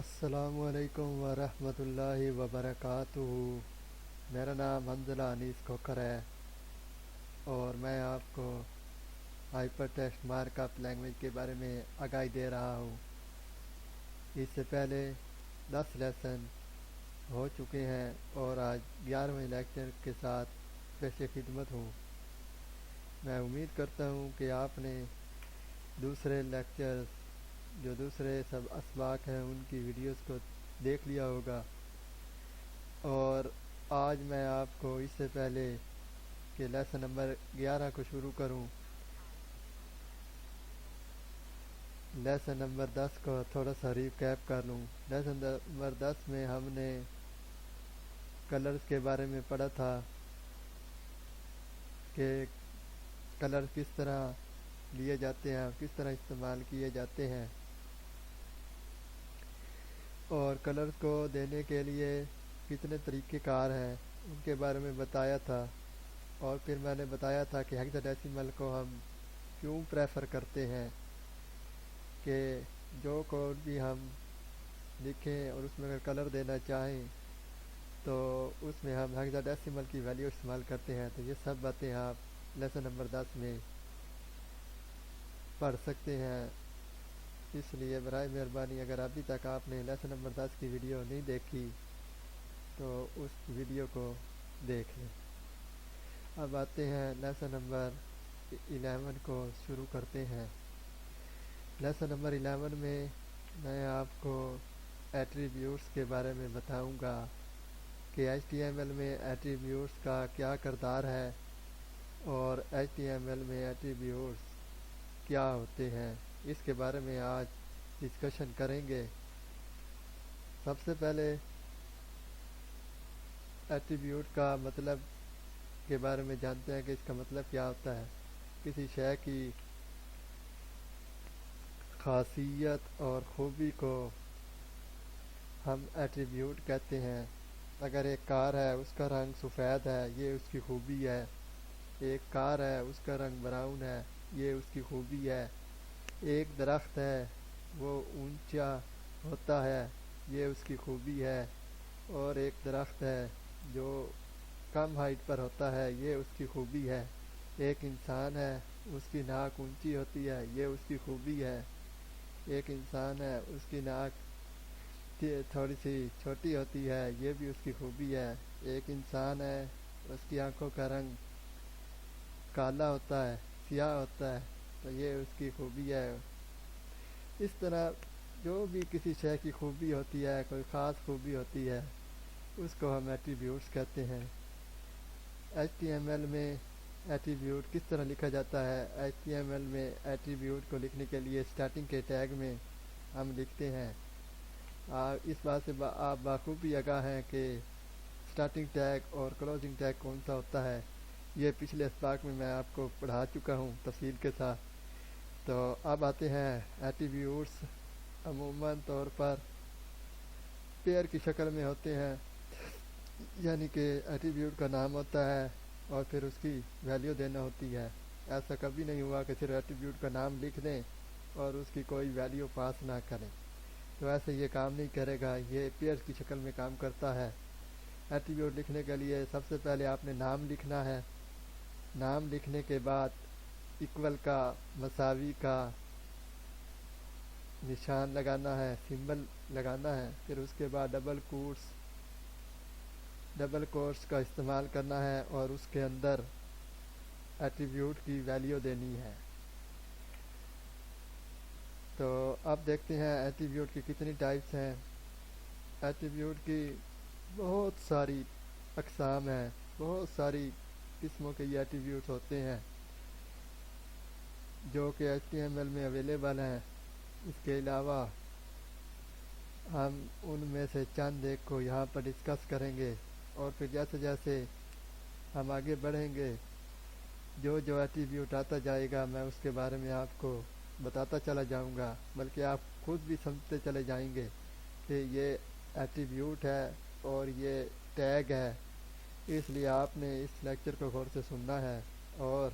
السلام علیکم ورحمۃ اللہ وبرکاتہ۔ میرا نام حنظلہ انیس کھوکھر ہے اور میں آپ کو hyper text mark up language کے بارے میں آگاہی دے رہا ہوں۔ اس سے پہلے 10 لیسن ہو چکے ہیں اور آج 11ویں لیکچر کے ساتھ پیش خدمت ہوں۔ میں امید کرتا ہوں کہ آپ نے دوسرے لیکچر جو دوسرے سب اسباق ہیں ان کی ویڈیوز کو دیکھ لیا ہوگا، اور آج میں آپ کو اس سے پہلے کہ لیسن نمبر 11 کو شروع کروں، لیسن نمبر 10 کو تھوڑا سا ریکیپ کر لوں۔ لیسن نمبر 10 میں ہم نے کلرز کے بارے میں پڑھا تھا کہ کلر کس طرح لیے جاتے ہیں، کس طرح استعمال کیے جاتے ہیں، اور کلرز کو دینے کے لیے کتنے طریقہ کار ہیں ان کے بارے میں بتایا تھا۔ اور پھر میں نے بتایا تھا کہ ہیکسا ڈیسیمل کو ہم کیوں پریفر کرتے ہیں، کہ جو کوڈ بھی ہم لکھیں اور اس میں اگر کلر دینا چاہیں تو اس میں ہم ہیکسا ڈیسیمل کی ویلیو استعمال کرتے ہیں۔ تو یہ سب باتیں آپ لیسن نمبر 10 میں پڑھ سکتے ہیں۔ اس لیے برائے مہربانی اگر ابھی تک آپ نے لیسن نمبر 10 کی ویڈیو نہیں دیکھی تو اس ویڈیو کو دیکھ لیں۔ اب آتے ہیں لیسن نمبر 11 کو شروع کرتے ہیں۔ لیسن نمبر 11 میں آپ کو ایٹریبیوٹس کے بارے میں بتاؤں گا کہ ایچ ٹی ایم ایل میں ایٹریبیوٹس کا کیا کردار ہے اور ایچ ٹی ایم ایل میں ایٹریبیوٹس کیا ہوتے ہیں، اس کے بارے میں آج ڈسکشن کریں گے۔ سب سے پہلے ایٹریبیوٹ کا مطلب کے بارے میں جانتے ہیں کہ اس کا مطلب کیا ہوتا ہے۔ کسی شے کی خاصیت اور خوبی کو ہم ایٹریبیوٹ کہتے ہیں۔ اگر ایک کار ہے اس کا رنگ سفید ہے، یہ اس کی خوبی ہے۔ ایک کار ہے اس کا رنگ براؤن ہے، یہ اس کی خوبی ہے۔ ایک درخت ہے وہ اونچا ہوتا ہے، یہ اس کی خوبی ہے۔ اور ایک درخت ہے جو کم ہائٹ پر ہوتا ہے، یہ اس کی خوبی ہے۔ ایک انسان ہے اس کی ناک اونچی ہوتی ہے، یہ اس کی خوبی ہے۔ ایک انسان ہے اس کی ناک تھوڑی سی چھوٹی ہوتی ہے، یہ بھی اس کی خوبی ہے۔ ایک انسان ہے اس کی آنکھوں کا رنگ کالا ہوتا ہے، سیاہ ہوتا ہے، تو یہ اس کی خوبی ہے۔ اس طرح جو بھی کسی شے کی خوبی ہوتی ہے، کوئی خاص خوبی ہوتی ہے، اس کو ہم ایٹریبیوٹس کہتے ہیں۔ ایچ ٹی ایم ایل میں ایٹریبیوٹ کس طرح لکھا جاتا ہے؟ ایچ ٹی ایم ایل میں ایٹریبیوٹ کو لکھنے کے لیے اسٹارٹنگ کے ٹیگ میں ہم لکھتے ہیں۔ اس بات سے آپ بخوبی آگاہ ہیں کہ اسٹارٹنگ ٹیگ اور کلوزنگ ٹیگ کون سا ہوتا ہے۔ یہ پچھلے اسباق میں آپ کو پڑھا چکا ہوں تفصیل کے ساتھ۔ تو اب آتے ہیں ایٹریبیوٹس عموماً طور پر پیئر کی شکل میں ہوتے ہیں، یعنی کہ ایٹریبیوٹ کا نام ہوتا ہے اور پھر اس کی ویلیو دینا ہوتی ہے۔ ایسا کبھی نہیں ہوا کہ صرف ایٹریبیوٹ کا نام لکھ دیں اور اس کی کوئی ویلیو پاس نہ کریں، تو ایسے یہ کام نہیں کرے گا، یہ پیئر کی شکل میں کام کرتا ہے۔ ایٹریبیوٹ لکھنے کے لیے سب سے پہلے آپ نے نام لکھنا ہے۔ نام لکھنے کے بعد ایکول کا، مساوی کا نشان لگانا ہے، سمبل لگانا ہے۔ پھر اس کے بعد ڈبل کوٹس کا استعمال کرنا ہے اور اس کے اندر ایٹریبیوٹ کی ویلیو دینی ہے۔ تو اب دیکھتے ہیں ایٹریبیوٹ کی کتنی ٹائپس ہیں۔ ایٹریبیوٹ کی بہت ساری اقسام ہیں، بہت ساری قسموں کے یہ ایٹریبیوٹس ہوتے ہیں جو کہ ایچ ٹی ایم ایل میں اویلیبل ہیں۔ اس کے علاوہ ہم ان میں سے چند ایک کو یہاں پر ڈسکس کریں گے، اور پھر جیسے جیسے ہم آگے بڑھیں گے جو ایٹریبیوٹ آتا جائے گا میں اس کے بارے میں آپ کو بتاتا چلا جاؤں گا، بلکہ آپ خود بھی سمجھتے چلے جائیں گے کہ یہ ایٹریبیوٹ ہے اور یہ ٹیگ ہے۔ اس لیے آپ نے اس لیکچر کو غور سے سننا ہے اور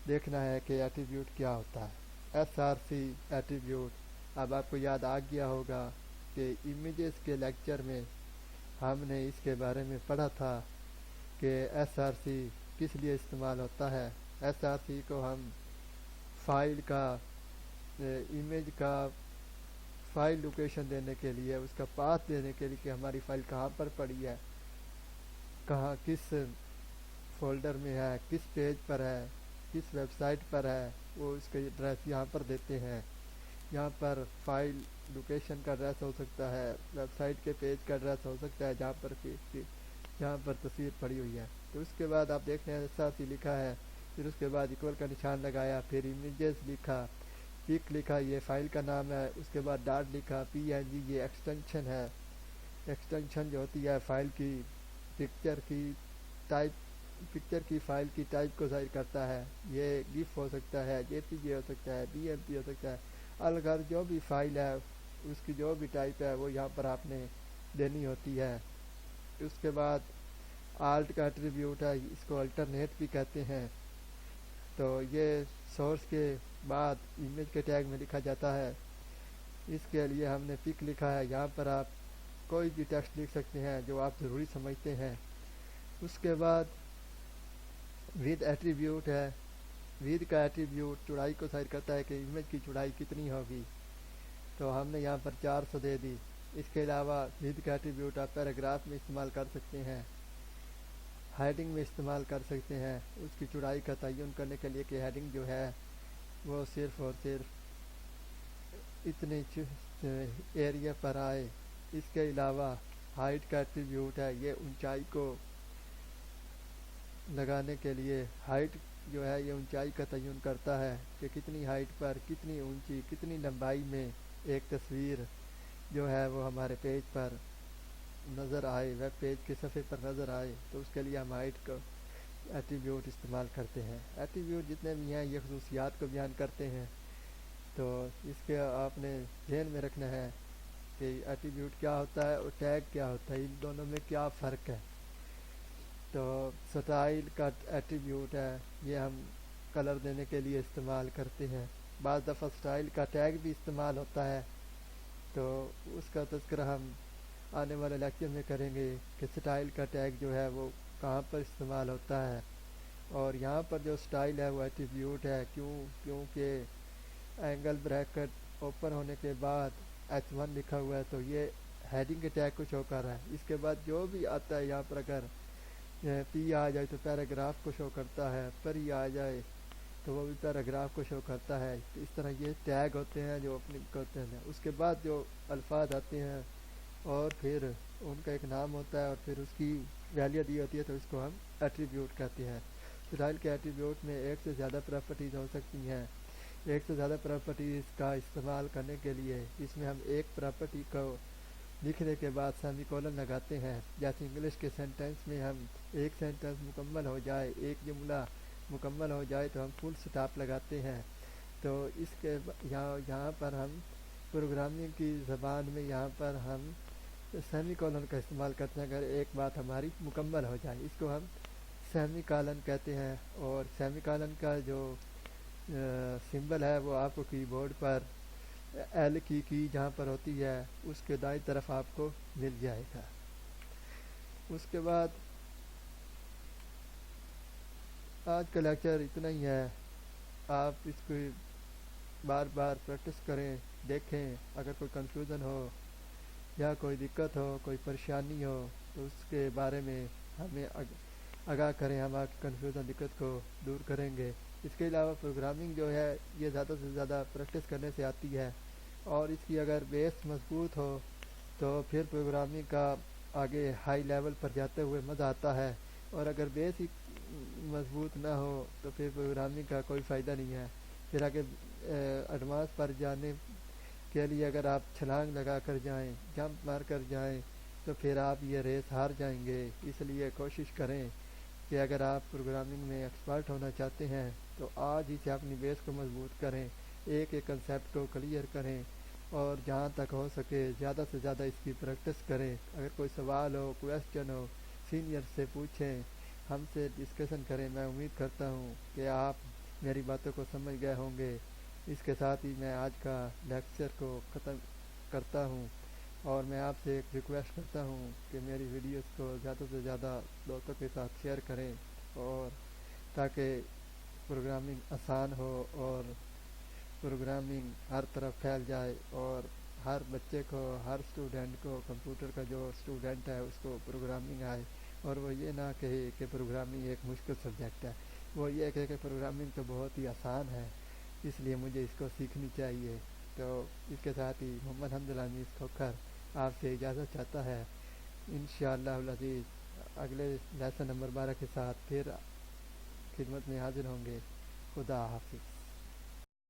دیکھنا ہے کہ ایٹریبیوٹ کیا ہوتا ہے۔ ایس آر سی ایٹریبیوٹ، اب آپ کو یاد آ گیا ہوگا کہ امیجز کے لیکچر میں ہم نے اس کے بارے میں پڑھا تھا کہ ایس آر سی کس لیے استعمال ہوتا ہے۔ ایس آر سی کو ہم فائل کا امیج کا فائل لوکیشن دینے کے لیے، اس کا پاتھ دینے کے لیے کہ ہماری فائل کہاں پر پڑی ہے، کہاں کس فولڈر میں ہے، کس پیج پر ہے، کس ویب سائٹ پر ہے، وہ اس کا ایڈریس یہاں پر دیتے ہیں۔ یہاں پر فائل لوکیشن کا ایڈریس ہو سکتا ہے، ویب سائٹ کے پیج کا ایڈریس ہو سکتا ہے جہاں پر تصویر پڑی ہوئی ہے۔ تو اس کے بعد آپ دیکھ رہے ہیں ایسا سی لکھا ہے، پھر اس کے بعد ایکول کا نشان لگایا، پھر امیجز لکھا، پک لکھا، یہ فائل کا نام ہے، اس کے بعد ڈاٹ لکھا، پی این جی یہ ایکسٹینشن ہے، ایکسٹینشن جو ہوتی ہے فائل کی پکچر کی فائل کی ٹائپ کو ظاہر کرتا ہے۔ یہ گیف ہو سکتا ہے، جے پی جی ہو سکتا ہے، بی ایم پی ہو سکتا ہے، الغرض جو بھی فائل ہے اس کی جو بھی ٹائپ ہے وہ یہاں پر آپ نے دینی ہوتی ہے۔ اس کے بعد آلٹ کا ایٹریبیوٹ ہے، اس کو الٹرنیٹ بھی کہتے ہیں۔ تو یہ سورس کے بعد امیج کے ٹیگ میں لکھا جاتا ہے۔ اس کے لیے ہم نے پک لکھا ہے، یہاں پر آپ کوئی بھی ٹیکسٹ لکھ سکتے ہیں جو آپ ضروری سمجھتے ہیں۔ اس کے بعد ود ایٹریبیوٹ ہے، ود کا ایٹریبیوٹ چوڑائی کو ظاہر کرتا ہے کہ امیج کی چوڑائی کتنی ہوگی، تو ہم نے یہاں پر 400 دے دی۔ اس کے علاوہ ود کا ایٹریبیوٹ آپ پیراگراف میں استعمال کر سکتے ہیں، ہیڈنگ میں استعمال کر سکتے ہیں، اس کی چوڑائی کا تعین کرنے کے لیے کہ ہیڈنگ جو ہے وہ صرف اور صرف اتنے ایریا پر آئے۔ اس کے علاوہ ہائٹ کا ایٹریبیوٹ ہے، یہ اونچائی کو لگانے کے لیے ہائٹ جو ہے یہ اونچائی کا تعین کرتا ہے کہ کتنی ہائٹ پر، کتنی اونچی، کتنی لمبائی میں ایک تصویر جو ہے وہ ہمارے پیج پر نظر آئے، ویب پیج کے صفحے پر نظر آئے، تو اس کے لیے ہم ہائٹ کا ایٹریبیوٹ استعمال کرتے ہیں۔ ایٹریبیوٹ جتنے بھی ہیں یہ خصوصیات کو بیان کرتے ہیں، تو اس کے آپ نے ذہن میں رکھنا ہے کہ ایٹریبیوٹ کیا ہوتا ہے اور ٹیگ کیا ہوتا ہے، ان دونوں میں کیا فرق ہے۔ تو سٹائل کا ایٹریبیوٹ ہے، یہ ہم کلر دینے کے لیے استعمال کرتے ہیں۔ بعض دفعہ سٹائل کا ٹیگ بھی استعمال ہوتا ہے، تو اس کا تذکرہ ہم آنے والے لیکچر میں کریں گے کہ سٹائل کا ٹیگ جو ہے وہ کہاں پر استعمال ہوتا ہے۔ اور یہاں پر جو سٹائل ہے وہ ایٹریبیوٹ ہے، کیونکہ اینگل بریکٹ اوپن ہونے کے بعد H1 لکھا ہوا ہے، تو یہ ہیڈنگ کے ٹیگ کو شو کر رہا ہے۔ اس کے بعد جو بھی آتا ہے یہاں پر اگر پی آ جائے تو پیراگراف کو شو کرتا ہے، پری آ جائے تو وہ بھی پیراگراف کو شو کرتا ہے۔ تو اس طرح یہ ٹیگ ہوتے ہیں جو اپنے کرتے ہیں۔ اس کے بعد جو الفاظ آتے ہیں اور پھر ان کا ایک نام ہوتا ہے اور پھر اس کی ویلیو دی ہوتی ہے، تو اس کو ہم ایٹریبیوٹ کہتے ہیں۔ اسٹائل کے ایٹریبیوٹ میں ایک سے زیادہ پراپرٹیز ہو سکتی ہیں۔ ایک سے زیادہ پراپرٹیز کا استعمال کرنے کے لیے اس میں ہم ایک پراپرٹی کو لکھنے کے بعد سیمی کولن لگاتے ہیں۔ جیسے انگلش کے سینٹنس میں ہم ایک سینٹنس مکمل ہو جائے، ایک جملہ مکمل ہو جائے تو ہم فل سٹاپ لگاتے ہیں۔ تو اس کے یہاں پر ہم پروگرامنگ کی زبان میں یہاں پر ہم سیمی کولن کا استعمال کرتے ہیں اگر ایک بات ہماری مکمل ہو جائے، اس کو ہم سیمی کالن کہتے ہیں۔ اور سیمی کالن کا جو سمبل ہے وہ آپ کو کی بورڈ پر ایل کی جہاں پر ہوتی ہے اس کے دائیں طرف آپ کو مل جائے گا۔ اس کے بعد آج کا لیکچر اتنا ہی ہے، آپ اس کو بار بار پریکٹس کریں، دیکھیں، اگر کوئی کنفیوژن ہو یا کوئی دقت ہو، کوئی پریشانی ہو تو اس کے بارے میں ہمیں آگاہ کریں، ہم آپ کی کنفیوژن دقت کو دور کریں گے۔ اس کے علاوہ پروگرامنگ جو ہے یہ زیادہ سے زیادہ پریکٹس کرنے سے آتی ہے، اور اس کی اگر بیس مضبوط ہو تو پھر پروگرامنگ کا آگے ہائی لیول پر جاتے ہوئے مزہ آتا ہے، اور اگر بیس ہی مضبوط نہ ہو تو پھر پروگرامنگ کا کوئی فائدہ نہیں ہے۔ پھر آگے ایڈوانس پر جانے کے لیے اگر آپ چھلانگ لگا کر جائیں، جمپ مار کر جائیں تو پھر آپ یہ ریس ہار جائیں گے۔ اس لیے کوشش کریں کہ اگر آپ پروگرامنگ میں ایکسپرٹ ہونا چاہتے ہیں تو آج ہی سے اپنی بیس کو مضبوط کریں، ایک ایک کنسیپٹ کو کلیئر کریں، اور جہاں تک ہو سکے زیادہ سے زیادہ اس کی پریکٹس کریں۔ اگر کوئی سوال ہو، کویسچن ہو، سینئر سے پوچھیں، ہم سے ڈسکشن کریں۔ میں امید کرتا ہوں کہ آپ میری باتوں کو سمجھ گئے ہوں گے۔ اس کے ساتھ ہی میں آج کا لیکچر کو ختم کرتا ہوں۔ اور میں آپ سے ایک ریکویسٹ کرتا ہوں کہ میری ویڈیوز کو زیادہ سے زیادہ دوستوں کے ساتھ شیئر کریں، اور تاکہ پروگرامنگ آسان ہو اور پروگرامنگ ہر طرف پھیل جائے، اور ہر بچے کو، ہر اسٹوڈنٹ کو، کمپیوٹر کا جو اسٹوڈنٹ ہے اس کو پروگرامنگ آئے، اور وہ یہ نہ کہے کہ پروگرامنگ ایک مشکل سبجیکٹ ہے، وہ یہ کہے کہ پروگرامنگ تو بہت ہی آسان ہے، اس لیے مجھے اس کو سیکھنی چاہیے۔ تو اس کے ساتھ ہی محمد حمد العزیز کھوکھر آپ سے اجازت چاہتا ہے، انشاءاللہ العزیز اگلے لیسن نمبر 12 کے ساتھ پھر خدمت میں حاضر ہوں گے۔ خدا حافظ۔